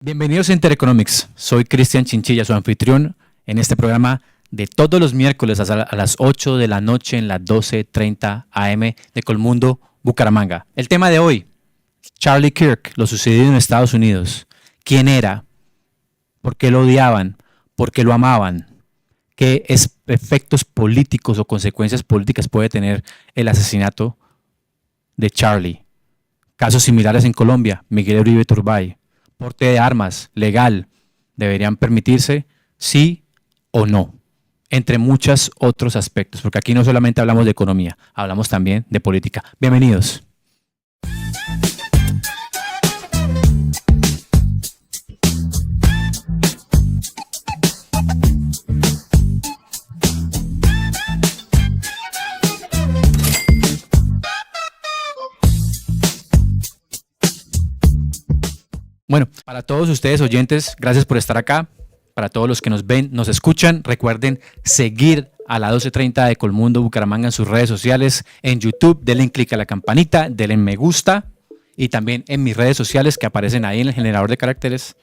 Bienvenidos a Intereconomics. Soy Cristian Chinchilla, su anfitrión en este programa de todos los miércoles a las 8 de la noche en las 12:30 AM de Colmundo, Bucaramanga. El tema de hoy, Charlie Kirk, lo sucedido en Estados Unidos. ¿Quién era? ¿Por qué lo odiaban? ¿Por qué lo amaban? ¿Qué efectos políticos o consecuencias políticas puede tener el asesinato de Charlie? Casos similares en Colombia, Miguel Uribe Turbay. Porte de armas legal, ¿deberían permitirse? Sí o no, entre muchos otros aspectos, porque aquí no solamente hablamos de economía, hablamos también de política. Bienvenidos. Bueno, para todos ustedes oyentes, gracias por estar acá. Para todos los que nos ven, nos escuchan, recuerden seguir a la 12:30 de Colmundo Bucaramanga en sus redes sociales, en YouTube, denle clic a la campanita, denle me gusta y también en mis redes sociales que aparecen ahí en el generador de caracteres.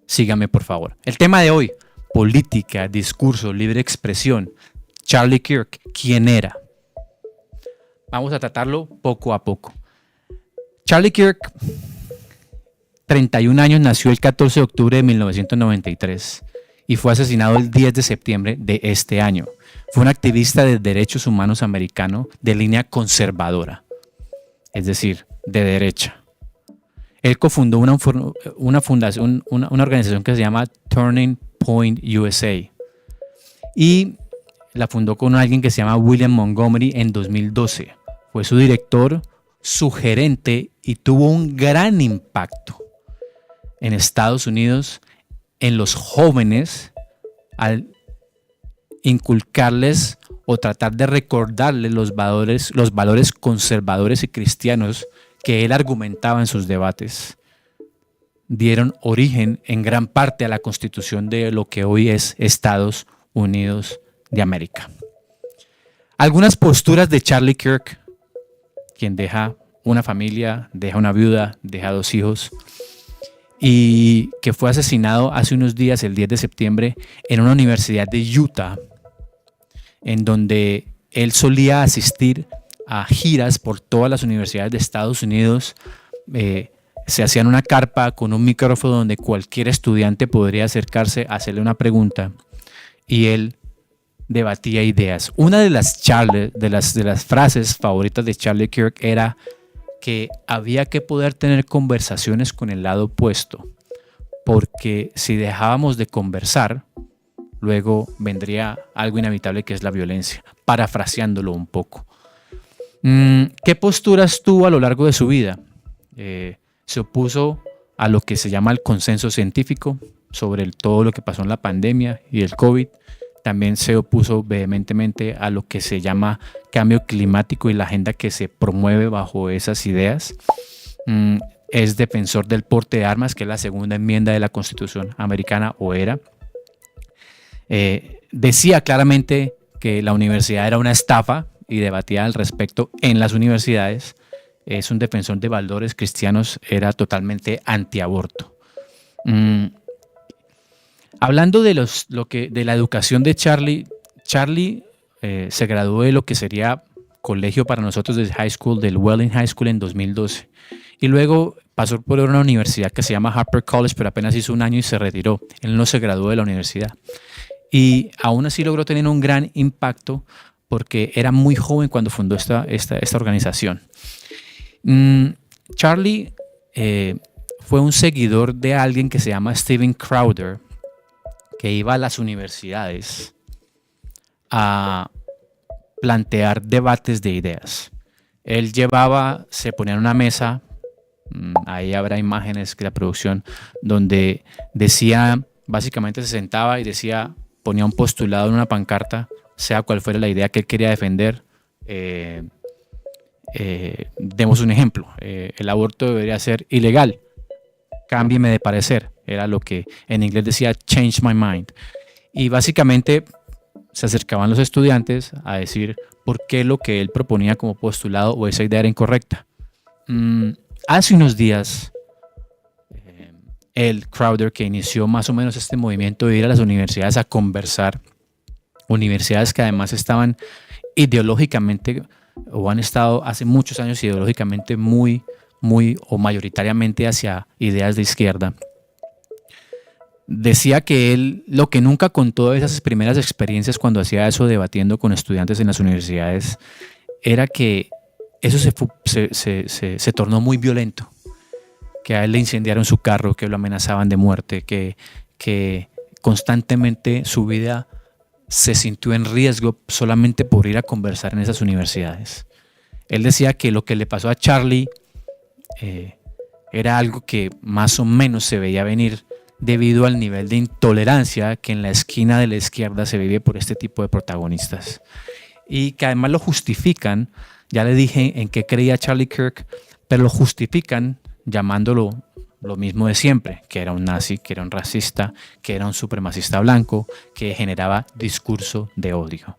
Síganme, por favor. El tema de hoy, política, discurso, libre expresión. Charlie Kirk, ¿quién era? Vamos a tratarlo poco a poco. Charlie Kirk, 31 años, nació el 14 de octubre de 1993 y fue asesinado el 10 de septiembre de este año. Fue un activista de derechos humanos americano de línea conservadora, es decir, de derecha. Él cofundó una organización que se llama Turning Point USA y la fundó con alguien que se llama William Montgomery en 2012. Fue su director, su gerente y tuvo un gran impacto en Estados Unidos en los jóvenes al inculcarles o tratar de recordarles los valores conservadores y cristianos que él argumentaba en sus debates. Dieron origen en gran parte a la constitución de lo que hoy es Estados Unidos de América. Algunas posturas de Charlie Kirk, quien deja una familia, deja una viuda, deja 2 hijos, y que fue asesinado hace unos días, el 10 de septiembre, en una universidad de Utah, en donde él solía asistir a giras por todas las universidades de Estados Unidos. Se hacían una carpa con un micrófono donde cualquier estudiante podría acercarse a hacerle una pregunta y él debatía ideas. Una de las frases favoritas de Charlie Kirk era que había que poder tener conversaciones con el lado opuesto, porque si dejábamos de conversar, luego vendría algo inevitable que es la violencia, parafraseándolo un poco. ¿Qué posturas tuvo a lo largo de su vida? Se opuso a lo que se llama el consenso científico sobre todo lo que pasó en la pandemia y el COVID. También se opuso vehementemente a lo que se llama cambio climático y la agenda que se promueve bajo esas ideas. Es defensor del porte de armas, que es la segunda enmienda de la Constitución americana, o era. Decía claramente que la universidad era una estafa y debatía al respecto en las universidades. Es un defensor de valores cristianos, era totalmente antiaborto. Hablando de la educación de Charlie se graduó de lo que sería colegio para nosotros de high school, del Welling High School en 2012. Y luego pasó por una universidad que se llama Harper College, pero apenas hizo 1 año y se retiró. Él no se graduó de la universidad. Y aún así logró tener un gran impacto porque era muy joven cuando fundó esta organización. Charlie fue un seguidor de alguien que se llama Steven Crowder, que iba a las universidades a plantear debates de ideas. Él se ponía en una mesa, ahí habrá imágenes de la producción, donde decía, básicamente se sentaba y decía, ponía un postulado en una pancarta, sea cual fuera la idea que él quería defender. Demos un ejemplo, el aborto debería ser ilegal, cámbieme de parecer. Era lo que en inglés decía change my mind. Y básicamente se acercaban los estudiantes a decir por qué lo que él proponía como postulado o esa idea era incorrecta. Hace unos días él, Crowder, que inició más o menos este movimiento de ir a las universidades a conversar, universidades que además estaban ideológicamente o han estado hace muchos años ideológicamente muy o mayoritariamente hacia ideas de izquierda. Decía que él lo que nunca contó de esas primeras experiencias cuando hacía eso debatiendo con estudiantes en las universidades era que eso se tornó muy violento, que a él le incendiaron su carro, que lo amenazaban de muerte, que constantemente su vida se sintió en riesgo solamente por ir a conversar en esas universidades. Él decía que lo que le pasó a Charlie era algo que más o menos se veía venir debido al nivel de intolerancia que en la esquina de la izquierda se vive por este tipo de protagonistas. Y que además lo justifican, ya le dije en qué creía Charlie Kirk, pero lo justifican llamándolo lo mismo de siempre, que era un nazi, que era un racista, que era un supremacista blanco, que generaba discurso de odio.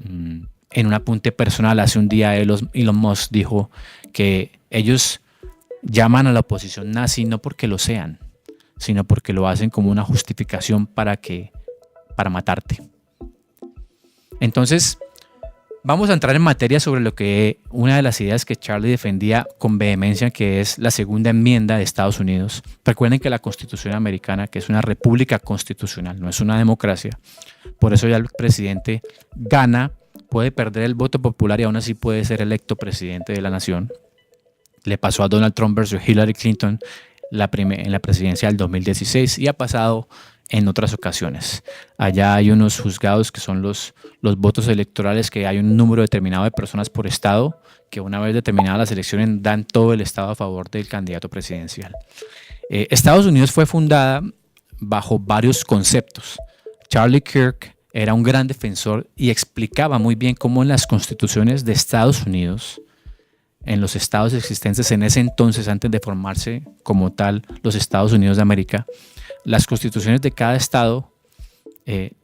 En un apunte personal, hace un día Elon Musk dijo que ellos llaman a la oposición nazi no porque lo sean, sino porque lo hacen como una justificación para matarte. Entonces, vamos a entrar en materia sobre lo que una de las ideas que Charlie defendía con vehemencia, que es la segunda enmienda de Estados Unidos. Recuerden que la Constitución americana, que es una república constitucional, no es una democracia, por eso ya el presidente gana, puede perder el voto popular y aún así puede ser electo presidente de la nación. Le pasó a Donald Trump versus Hillary Clinton en la presidencia del 2016 y ha pasado en otras ocasiones. Allá hay unos juzgados que son los votos electorales, que hay un número determinado de personas por estado que una vez determinadas las elecciones dan todo el estado a favor del candidato presidencial. Estados Unidos fue fundada bajo varios conceptos. Charlie Kirk era un gran defensor y explicaba muy bien cómo en las constituciones de Estados Unidos, en los estados existentes en ese entonces, antes de formarse como tal los Estados Unidos de América, las constituciones de cada estado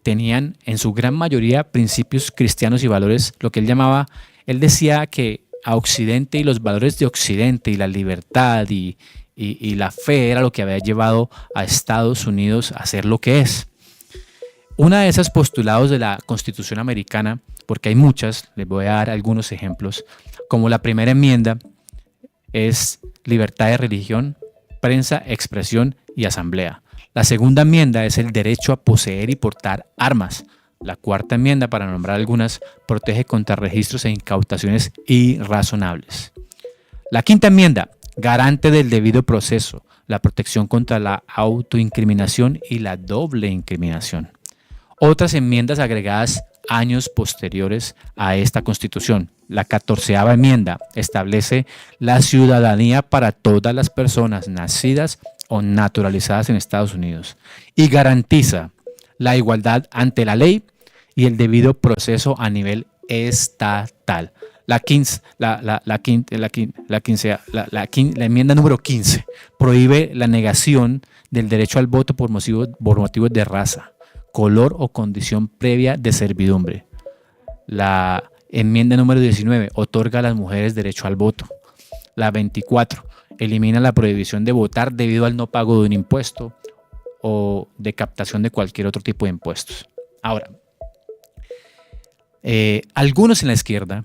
tenían en su gran mayoría principios cristianos y valores, lo que él decía que a Occidente y los valores de Occidente y la libertad y la fe era lo que había llevado a Estados Unidos a ser lo que es. Una de esos postulados de la Constitución americana, porque hay muchas, les voy a dar algunos ejemplos, como la primera enmienda es libertad de religión, prensa, expresión y asamblea. La segunda enmienda es el derecho a poseer y portar armas. La cuarta enmienda, para nombrar algunas, protege contra registros e incautaciones irrazonables. La quinta enmienda, garante del debido proceso, la protección contra la autoincriminación y la doble incriminación. Otras enmiendas agregadas años posteriores a esta Constitución. La 14ª enmienda establece la ciudadanía para todas las personas nacidas o naturalizadas en Estados Unidos y garantiza la igualdad ante la ley y el debido proceso a nivel estatal. La enmienda número 15 prohíbe la negación del derecho al voto por motivos de raza, color o condición previa de servidumbre. La enmienda número 19 otorga a las mujeres derecho al voto. La 24 elimina la prohibición de votar debido al no pago de un impuesto o de captación de cualquier otro tipo de impuestos. Ahora, algunos en la izquierda,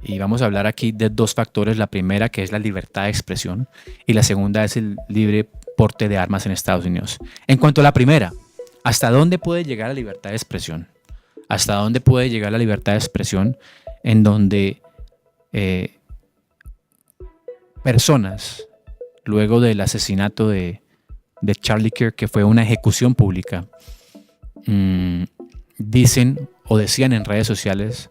y vamos a hablar aquí de dos factores, la primera que es la libertad de expresión y la segunda es el libre porte de armas en Estados Unidos. En cuanto a la primera, ¿hasta dónde puede llegar la libertad de expresión? ¿Hasta dónde puede llegar la libertad de expresión en donde personas, luego del asesinato de Charlie Kirk, que fue una ejecución pública, dicen o decían en redes sociales,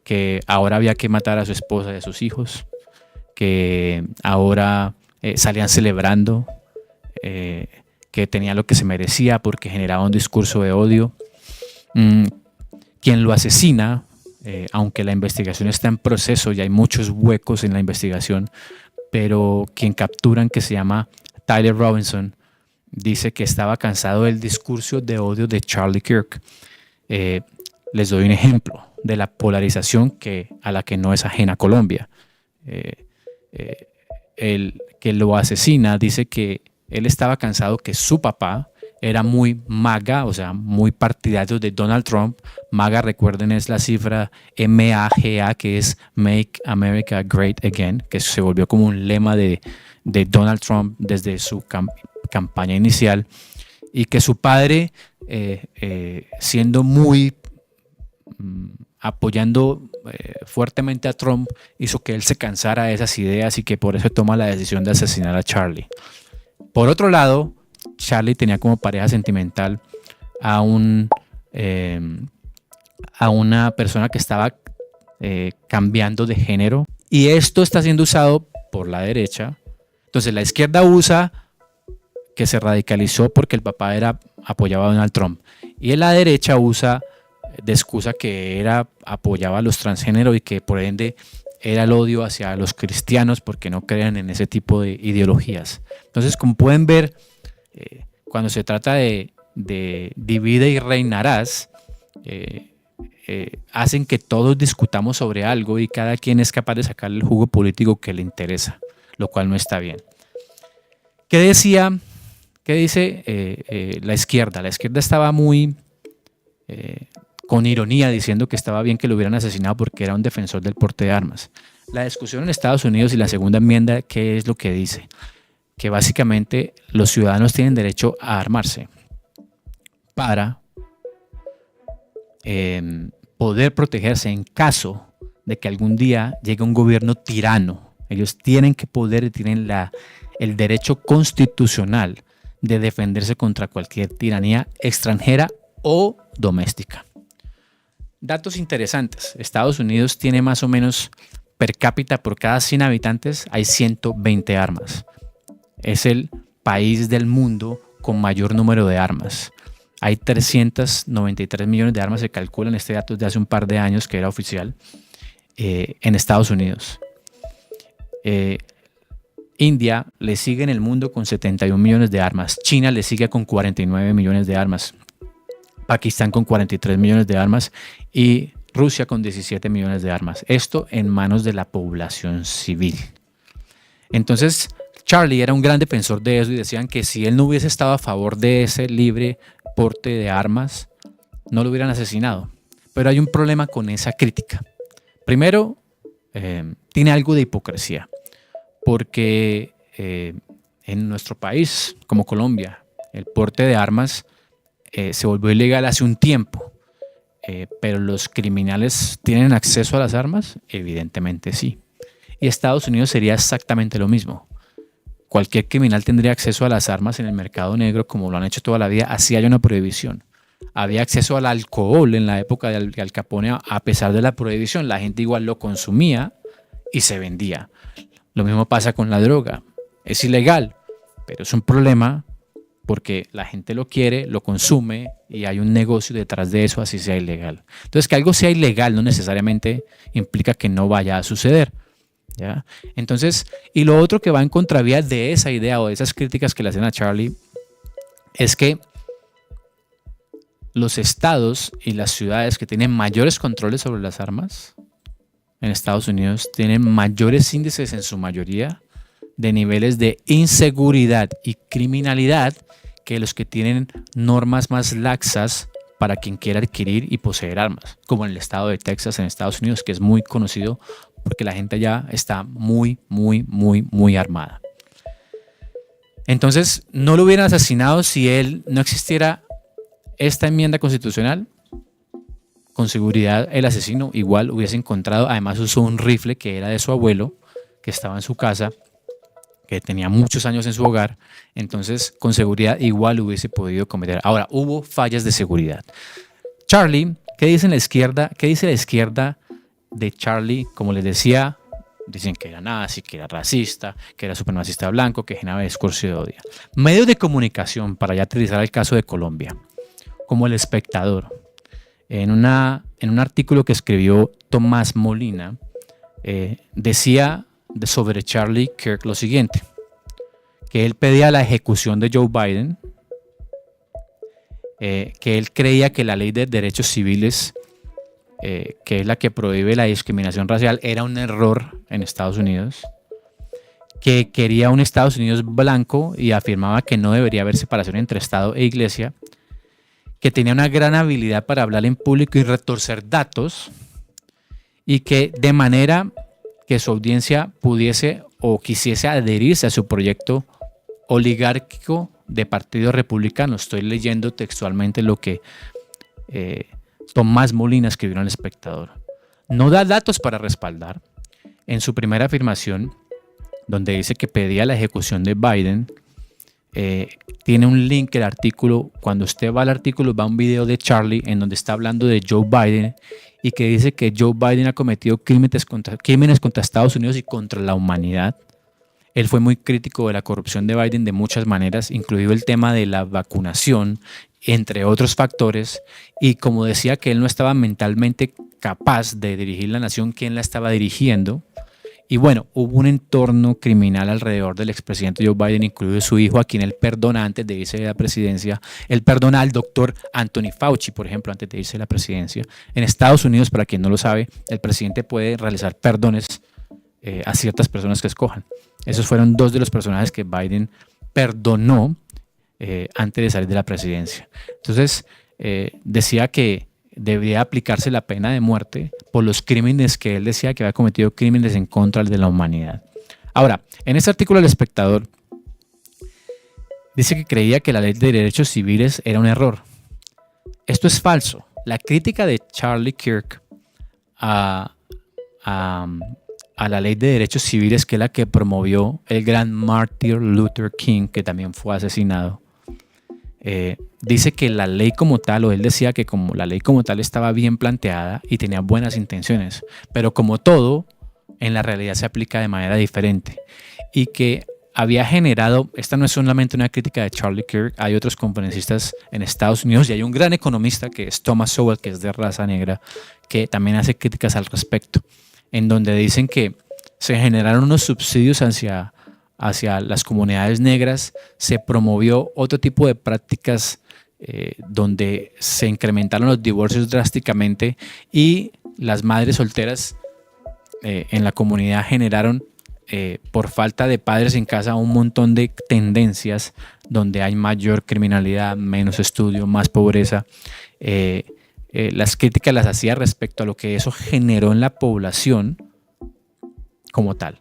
que ahora había que matar a su esposa y a sus hijos, que ahora salían celebrando que tenía lo que se merecía porque generaba un discurso de odio. Quien lo asesina, aunque la investigación está en proceso y hay muchos huecos en la investigación, pero quien capturan, que se llama Tyler Robinson, dice que estaba cansado del discurso de odio de Charlie Kirk. Les doy un ejemplo de la polarización a la que no es ajena Colombia. El que lo asesina dice que él estaba cansado que su papá era muy MAGA, o sea, muy partidario de Donald Trump. MAGA, recuerden, es la cifra MAGA, que es Make America Great Again, que se volvió como un lema de Donald Trump desde su campaña inicial, y que su padre, siendo muy apoyando fuertemente a Trump, hizo que él se cansara de esas ideas y que por eso toma la decisión de asesinar a Charlie. Por otro lado, Charlie tenía como pareja sentimental a una persona que estaba cambiando de género, y esto está siendo usado por la derecha. Entonces la izquierda usa que se radicalizó porque el papá apoyaba a Donald Trump, y la derecha usa de excusa que apoyaba a los transgéneros y que por ende era el odio hacia los cristianos porque no creen en ese tipo de ideologías. Entonces, como pueden ver, cuando se trata de divide y reinarás, hacen que todos discutamos sobre algo y cada quien es capaz de sacarle el jugo político que le interesa, lo cual no está bien. ¿Qué dice la izquierda? La izquierda estaba muy con ironía diciendo que estaba bien que lo hubieran asesinado porque era un defensor del porte de armas. La discusión en Estados Unidos y la segunda enmienda, ¿qué es lo que dice? Que básicamente los ciudadanos tienen derecho a armarse para poder protegerse en caso de que algún día llegue un gobierno tirano. Ellos tienen que poder, tienen el derecho constitucional de defenderse contra cualquier tiranía extranjera o doméstica. Datos interesantes. Estados Unidos tiene más o menos per cápita por cada 100 habitantes hay 120 armas. Es el país del mundo con mayor número de armas. Hay 393 millones de armas, se calculan, este dato es de hace un par de años que era oficial, en Estados Unidos. India le sigue en el mundo con 71 millones de armas. China le sigue con 49 millones de armas. Pakistán con 43 millones de armas y Rusia con 17 millones de armas. Esto en manos de la población civil. Entonces, Charlie era un gran defensor de eso y decían que si él no hubiese estado a favor de ese libre porte de armas, no lo hubieran asesinado. Pero hay un problema con esa crítica. Primero, tiene algo de hipocresía, porque en nuestro país, como Colombia, el porte de armas se volvió ilegal hace un tiempo, pero los criminales ¿tienen acceso a las armas? Evidentemente sí. Y Estados Unidos sería exactamente lo mismo. Cualquier criminal tendría acceso a las armas en el mercado negro como lo han hecho toda la vida, así hay una prohibición. Había acceso al alcohol en la época de Al Capone, a pesar de la prohibición, la gente igual lo consumía y se vendía. Lo mismo pasa con la droga. Es ilegal, pero es un problema porque la gente lo quiere, lo consume y hay un negocio detrás de eso, así sea ilegal. Entonces, que algo sea ilegal no necesariamente implica que no vaya a suceder, ¿ya? Entonces, y lo otro que va en contravía de esa idea o de esas críticas que le hacen a Charlie es que los estados y las ciudades que tienen mayores controles sobre las armas en Estados Unidos tienen mayores índices en su mayoría de niveles de inseguridad y criminalidad que los que tienen normas más laxas para quien quiera adquirir y poseer armas, como en el estado de Texas en Estados Unidos, que es muy conocido porque la gente allá está muy armada. Entonces, no lo hubieran asesinado si no existiera esta enmienda constitucional. Con seguridad el asesino igual hubiese encontrado, además usó un rifle que era de su abuelo, que estaba en su casa, que tenía muchos años en su hogar, entonces con seguridad igual hubiese podido cometer. Ahora, hubo fallas de seguridad. Charlie, ¿qué dice la izquierda? ¿Qué dice la izquierda de Charlie? Como les decía, dicen que era nazi, que era racista, que era supremacista blanco, que generaba discurso de odio. Medios de comunicación, para ya aterrizar el caso de Colombia, como El Espectador, en un artículo que escribió Tomás Molina, decía sobre Charlie Kirk lo siguiente, que él pedía la ejecución de Joe Biden, que él creía que la ley de derechos civiles, que es la que prohíbe la discriminación racial, era un error en Estados Unidos, que quería un Estados Unidos blanco y afirmaba que no debería haber separación entre Estado e Iglesia, que tenía una gran habilidad para hablar en público y retorcer datos, y que de manera que su audiencia pudiese o quisiese adherirse a su proyecto oligárquico de Partido Republicano. Estoy leyendo textualmente lo que Tomás Molina escribió en El Espectador. No da datos para respaldar. En su primera afirmación, donde dice que pedía la ejecución de Biden, tiene un link el artículo. Cuando usted va al artículo, va un video de Charlie en donde está hablando de Joe Biden y que dice que Joe Biden ha cometido crímenes contra Estados Unidos y contra la humanidad. Él fue muy crítico de la corrupción de Biden de muchas maneras, incluido el tema de la vacunación, entre otros factores, y como decía que él no estaba mentalmente capaz de dirigir la nación, ¿quién la estaba dirigiendo? Y bueno, hubo un entorno criminal alrededor del expresidente Joe Biden, incluido su hijo, a quien él perdona antes de irse de la presidencia. Él perdona al doctor Anthony Fauci, por ejemplo, antes de irse de la presidencia. En Estados Unidos, para quien no lo sabe, el presidente puede realizar perdones a ciertas personas que escojan. Esos fueron dos de los personajes que Biden perdonó antes de salir de la presidencia. Entonces, decía que debía aplicarse la pena de muerte por los crímenes que él decía que había cometido, crímenes en contra de la humanidad. Ahora, en este artículo El Espectador dice que creía que la ley de derechos civiles era un error. Esto es falso. La crítica de Charlie Kirk a la ley de derechos civiles, que es la que promovió el gran Martin Luther King, que también fue asesinado, dice que la ley como tal, o él decía que como la ley como tal estaba bien planteada y tenía buenas intenciones, pero como todo, en la realidad se aplica de manera diferente, y que había generado, esta no es solamente una crítica de Charlie Kirk, hay otros conferencistas en Estados Unidos y hay un gran economista que es Thomas Sowell, que es de raza negra, que también hace críticas al respecto, en donde dicen que se generaron unos subsidios hacia las comunidades negras, se promovió otro tipo de prácticas donde se incrementaron los divorcios drásticamente, y las madres solteras en la comunidad generaron, por falta de padres en casa, un montón de tendencias donde hay mayor criminalidad, menos estudio, más pobreza. Las críticas las hacía respecto a lo que eso generó en la población como tal.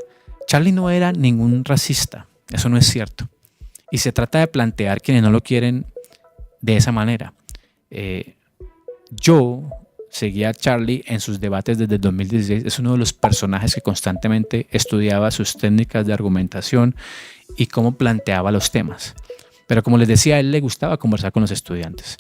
Charlie no era ningún racista, eso no es cierto. Y se trata de plantear quienes no lo quieren de esa manera. Yo seguía a Charlie en sus debates desde el 2016. Es uno de los personajes que constantemente estudiaba sus técnicas de argumentación y cómo planteaba los temas. Pero como les decía, a él le gustaba conversar con los estudiantes.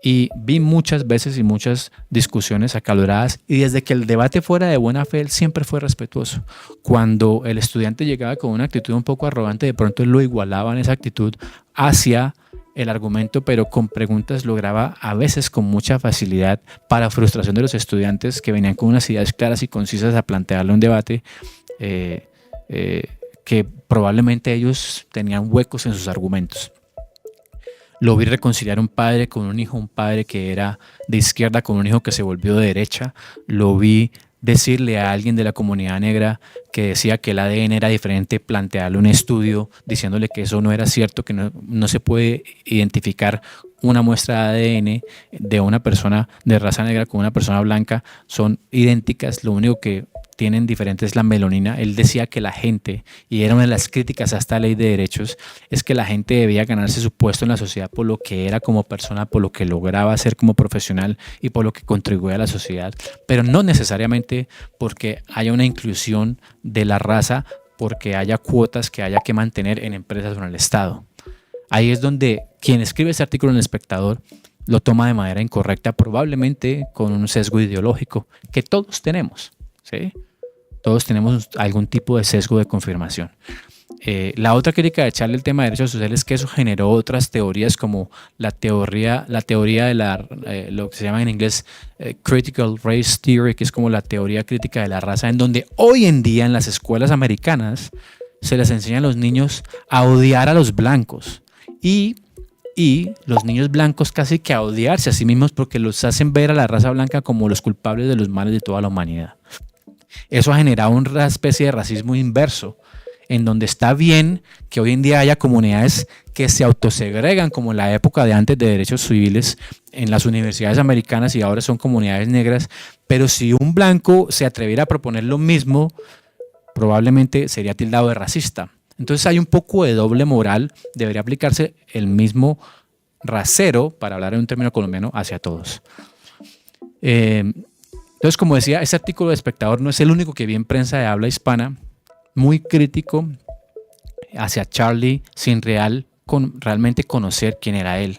Y vi muchas veces y muchas discusiones acaloradas, y desde que el debate fuera de buena fe, él siempre fue respetuoso. Cuando el estudiante llegaba con una actitud un poco arrogante, de pronto él lo igualaba en esa actitud hacia el argumento, pero con preguntas lograba a veces con mucha facilidad, para frustración de los estudiantes que venían con unas ideas claras y concisas a plantearle un debate que probablemente ellos tenían huecos en sus argumentos. Lo vi reconciliar un padre con un hijo, un padre que era de izquierda con un hijo que se volvió de derecha. Lo vi decirle a alguien de la comunidad negra que decía que el ADN era diferente, plantearle un estudio diciéndole que eso no era cierto, que no se puede identificar una muestra de ADN de una persona de raza negra con una persona blanca, son idénticas, lo único que tienen diferente es la melanina. Él decía que la gente, y era una de las críticas a esta ley de derechos, es que la gente debía ganarse su puesto en la sociedad por lo que era como persona, por lo que lograba ser como profesional y por lo que contribuía a la sociedad, pero no necesariamente porque haya una inclusión de la raza, porque haya cuotas que haya que mantener en empresas o en el Estado. Ahí es donde quien escribe ese artículo en El Espectador lo toma de manera incorrecta, probablemente con un sesgo ideológico que todos tenemos, ¿sí? Todos tenemos algún tipo de sesgo de confirmación. La otra crítica de echarle el tema de derechos sociales es que eso generó otras teorías, como la teoría de lo que se llama en inglés Critical Race Theory, que es como la teoría crítica de la raza, en donde hoy en día en las escuelas americanas se les enseña a los niños a odiar a los blancos y los niños blancos casi que a odiarse a sí mismos, porque los hacen ver a la raza blanca como los culpables de los males de toda la humanidad. Eso ha generado una especie de racismo inverso, en donde está bien que hoy en día haya comunidades que se autosegregan, como en la época de antes de derechos civiles en las universidades americanas y ahora son comunidades negras, pero si un blanco se atreviera a proponer lo mismo, probablemente sería tildado de racista. Entonces hay un poco de doble moral, debería aplicarse el mismo rasero, para hablar en un término colombiano, hacia todos. Entonces, como decía, este artículo de Espectador no es el único que vi en prensa de habla hispana, muy crítico hacia Charlie, sin realmente conocer quién era él.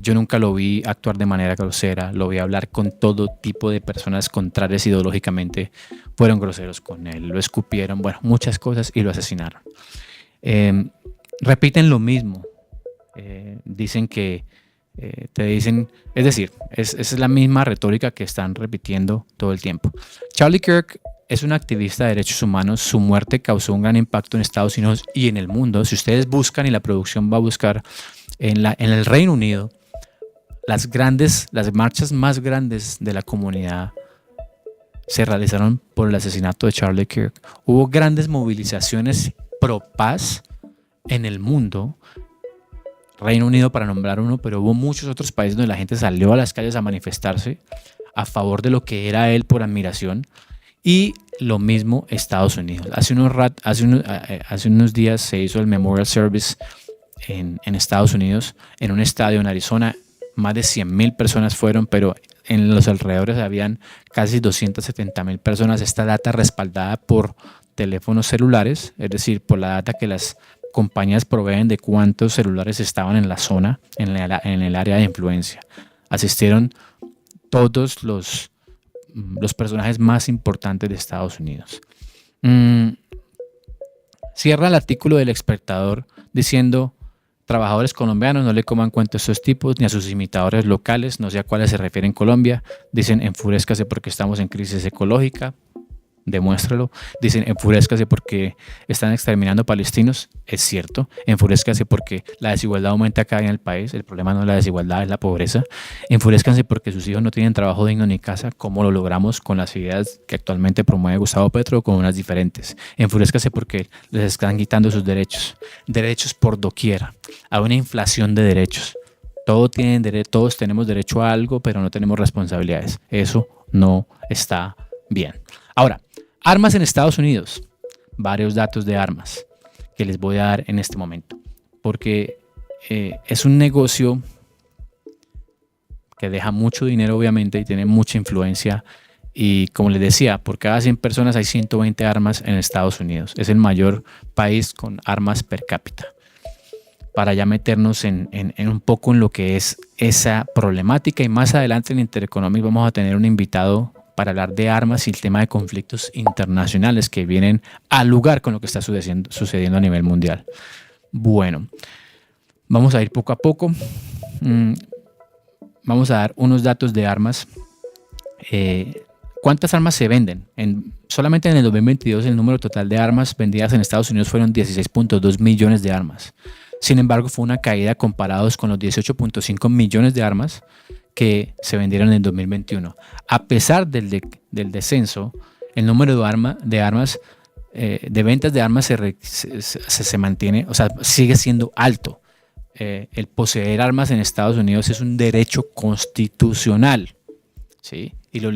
Yo nunca lo vi actuar de manera grosera, lo vi hablar con todo tipo de personas contrarias ideológicamente, fueron groseros con él, lo escupieron, bueno, muchas cosas y lo asesinaron. Repiten lo mismo, dicen que te dicen, es decir, es la misma retórica que están repitiendo todo el tiempo. Charlie Kirk es un activista de derechos humanos, su muerte causó un gran impacto en Estados Unidos y en el mundo. Si ustedes buscan, y la producción va a buscar, en el Reino Unido, las marchas más grandes de la comunidad se realizaron por el asesinato de Charlie Kirk. Hubo grandes movilizaciones pro paz en el mundo, Reino Unido para nombrar uno, pero hubo muchos otros países donde la gente salió a las calles a manifestarse a favor de lo que era él por admiración. Y lo mismo Estados Unidos. Hace unos días se hizo el Memorial Service en Estados Unidos, en un estadio en Arizona. Más de 100,000 personas fueron, pero en los alrededores habían casi 270,000 personas. Esta data respaldada por teléfonos celulares, es decir, por la data que las compañías proveen de cuántos celulares estaban en la zona, en el área de influencia. Asistieron todos los personajes más importantes de Estados Unidos. Cierra el artículo del Espectador diciendo: trabajadores colombianos, no le coman cuento a estos tipos ni a sus imitadores locales, no sé a cuáles se refiere en Colombia. Dicen: enfurezcase porque estamos en crisis ecológica. Demuéstralo. Dicen: enfurezcase porque están exterminando palestinos. Es cierto. Enfurezcase porque la desigualdad aumenta acá en el país. El problema no es la desigualdad, es la pobreza. Enfurezcanse porque sus hijos no tienen trabajo digno ni casa, como lo logramos con las ideas que actualmente promueve Gustavo Petro, con unas diferentes. Enfurezcase porque les están quitando sus derechos. Derechos por doquier. Hay una inflación de derechos. Todos tenemos derecho a algo, pero no tenemos responsabilidades. Eso no está bien. Ahora, armas en Estados Unidos. Varios datos de armas que les voy a dar en este momento, porque es un negocio que deja mucho dinero, obviamente, y tiene mucha influencia. Y como les decía, por cada 100 personas hay 120 armas en Estados Unidos. Es el mayor país con armas per cápita. Para ya meternos en un poco en lo que es esa problemática, y más adelante en Intereconomics vamos a tener un invitado para hablar de armas y el tema de conflictos internacionales que vienen al lugar con lo que está sucediendo a nivel mundial. Bueno, vamos a ir poco a poco. Vamos a dar unos datos de armas. ¿Cuántas armas se venden? Solamente en el 2022 el número total de armas vendidas en Estados Unidos fueron 16.2 millones de armas. Sin embargo, fue una caída comparados con los 18.5 millones de armas que se vendieron en 2021. A pesar del descenso, el número de armas, de ventas de armas se mantiene, o sea, sigue siendo alto. El poseer armas en Estados Unidos es un derecho constitucional, ¿sí? Y lo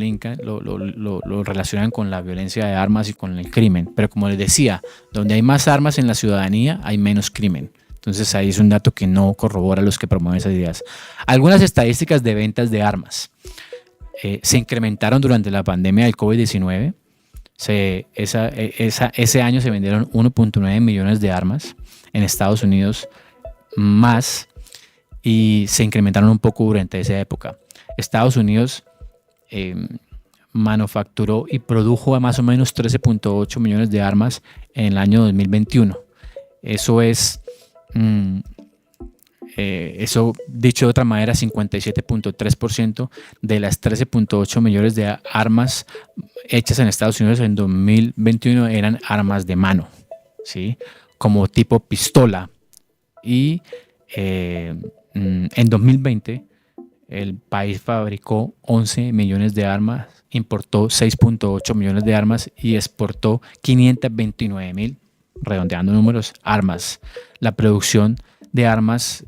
relacionan con la violencia de armas y con el crimen. Pero como les decía, donde hay más armas en la ciudadanía, hay menos crimen. Entonces ahí es un dato que no corrobora los que promueven esas ideas. Algunas estadísticas de ventas de armas. Se incrementaron durante la pandemia del COVID-19. Ese año se vendieron 1.9 millones de armas en Estados Unidos más, y se incrementaron un poco durante esa época. Estados Unidos manufacturó y produjo a más o menos 13.8 millones de armas en el año 2021. Eso, dicho de otra manera, 57.3% de las 13.8 millones de armas hechas en Estados Unidos en 2021 eran armas de mano, ¿sí? Como tipo pistola. Y en 2020 el país fabricó 11 millones de armas, importó 6.8 millones de armas y exportó 529,000 redondeando números, armas. La producción de armas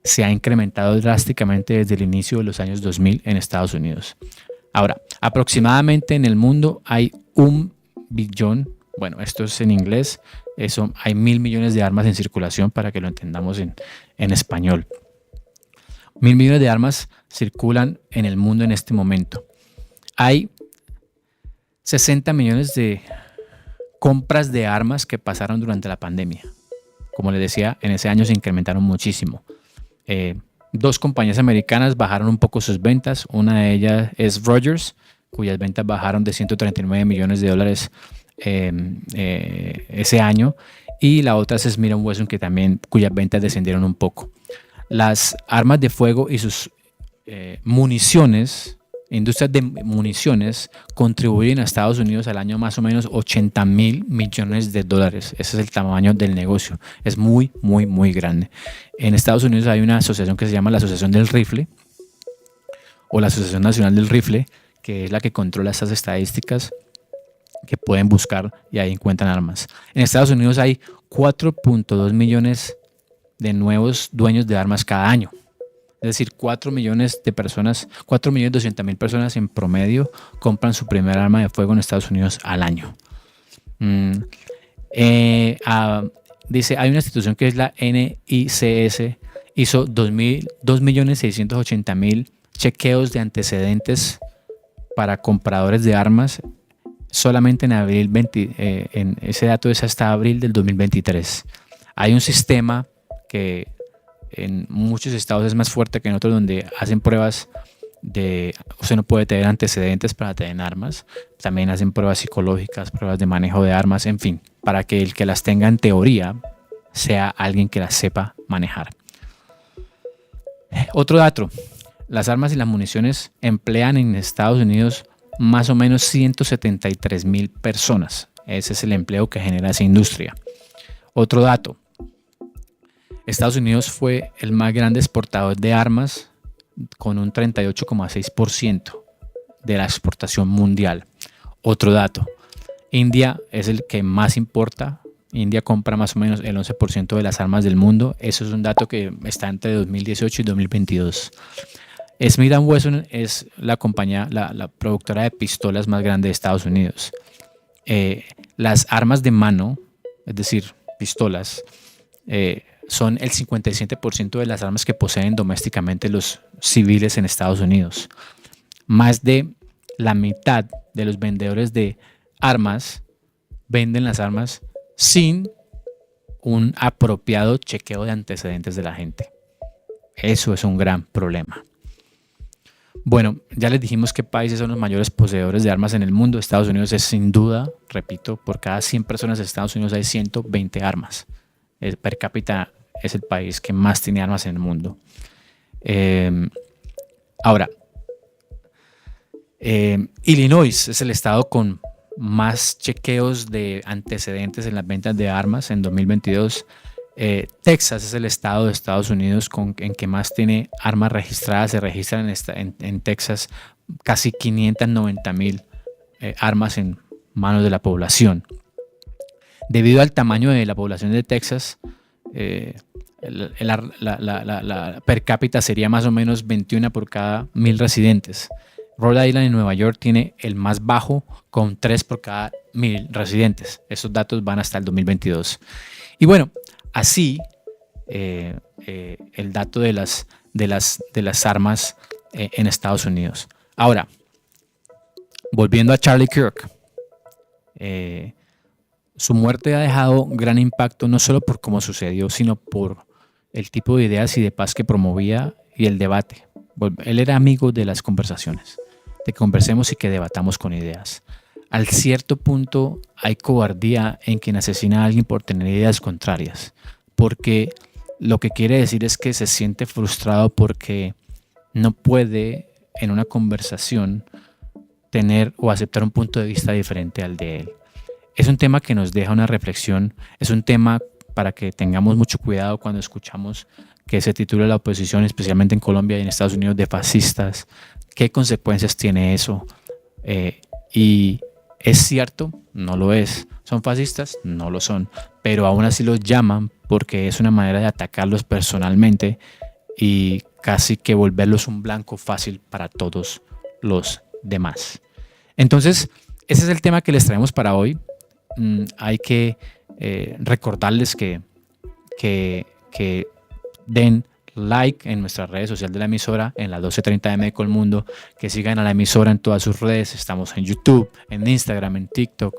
se ha incrementado drásticamente desde el inicio de los años 2000 en Estados Unidos. Ahora, aproximadamente en el mundo hay 1 billón, bueno, esto es en inglés, hay 1.000 millones de armas en circulación para que lo entendamos en español. 1.000 millones de armas circulan en el mundo en este momento. Hay 60 millones de compras de armas que pasaron durante la pandemia. Como les decía, en ese año se incrementaron muchísimo. 2 compañías americanas bajaron un poco sus ventas. Una de ellas es Rogers, cuyas ventas bajaron de 139 millones de dólares ese año. Y la otra es Smith & Wesson, cuyas ventas descendieron un poco. Las armas de fuego y sus municiones, industrias de municiones, contribuyen a Estados Unidos al año más o menos 80.000 millones de dólares. Ese es el tamaño del negocio. Es muy, muy, muy grande. En Estados Unidos hay una asociación que se llama la Asociación del Rifle o la Asociación Nacional del Rifle, que es la que controla estas estadísticas que pueden buscar y ahí encuentran armas. En Estados Unidos hay 4.2 millones de nuevos dueños de armas cada año. Es decir, 4 millones de personas, 4.200.000 personas en promedio compran su primer arma de fuego en Estados Unidos al año. Dice, hay una institución que es la NICS, hizo 2.680.000 chequeos de antecedentes para compradores de armas solamente en abril en ese dato es hasta abril del 2023. Hay un sistema que en muchos estados es más fuerte que en otros, donde hacen pruebas de usted no puede tener antecedentes para tener armas. También hacen pruebas psicológicas, pruebas de manejo de armas, en fin, para que el que las tenga en teoría sea alguien que las sepa manejar. Otro dato, las armas y las municiones emplean en Estados Unidos más o menos 173.000 personas. Ese es el empleo que genera esa industria. Otro dato, Estados Unidos fue el más grande exportador de armas con un 38,6% de la exportación mundial. Otro dato, India es el que más importa. India compra más o menos el 11% de las armas del mundo. Eso es un dato que está entre 2018 y 2022. Smith & Wesson es la compañía, la productora de pistolas más grande de Estados Unidos. Las armas de mano, es decir, pistolas, son el 57% de las armas que poseen domésticamente los civiles en Estados Unidos. Más de la mitad de los vendedores de armas venden las armas sin un apropiado chequeo de antecedentes de la gente. Eso es un gran problema. Bueno, ya les dijimos qué países son los mayores poseedores de armas en el mundo. Estados Unidos es sin duda, repito, por cada 100 personas de Estados Unidos hay 120 armas. Per cápita es el país que más tiene armas en el mundo. Ahora, Illinois es el estado con más chequeos de antecedentes en las ventas de armas en 2022. Texas es el estado de Estados Unidos en que más tiene armas registradas. Se registran en Texas casi 590.000 armas en manos de la población. Debido al tamaño de la población de Texas, la per cápita sería más o menos 21 por cada 1.000 residentes. Rhode Island y Nueva York tiene el más bajo, con 3 por cada 1.000 residentes. Estos datos van hasta el 2022. Y bueno, así el dato de las armas en Estados Unidos. Ahora, volviendo a Charlie Kirk, su muerte ha dejado gran impacto no solo por cómo sucedió, sino por el tipo de ideas y de paz que promovía y el debate. Él era amigo de las conversaciones, de que conversemos y que debatamos con ideas. Al cierto punto hay cobardía en quien asesina a alguien por tener ideas contrarias, porque lo que quiere decir es que se siente frustrado porque no puede en una conversación tener o aceptar un punto de vista diferente al de él. Es un tema que nos deja una reflexión, es un tema para que tengamos mucho cuidado cuando escuchamos que se titula la oposición, especialmente en Colombia y en Estados Unidos, de fascistas. ¿Qué consecuencias tiene eso? Y ¿Es cierto? No lo es. ¿Son fascistas? No lo son. Pero aún así los llaman porque es una manera de atacarlos personalmente y casi que volverlos un blanco fácil para todos los demás. Entonces, ese es el tema que les traemos para hoy. Hay que recordarles que den like en nuestras redes sociales de la emisora, en la 1230 AM de Colmundo, que sigan a la emisora en todas sus redes. Estamos en YouTube, en Instagram, en TikTok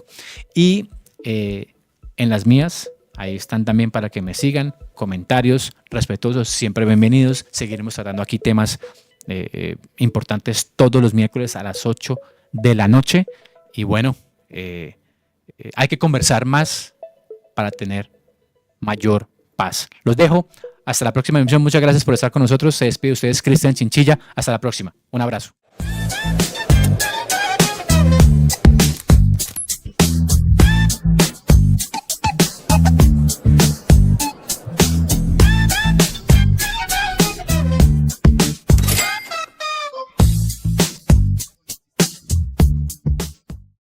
y en las mías. Ahí están también para que me sigan. Comentarios respetuosos, siempre bienvenidos. Seguiremos tratando aquí temas importantes todos los miércoles a las 8 de la noche. Y bueno, hay que conversar más para tener mayor paz. Los dejo. Hasta la próxima emisión. Muchas gracias por estar con nosotros. Se despide de ustedes Cristian Chinchilla. Hasta la próxima. Un abrazo.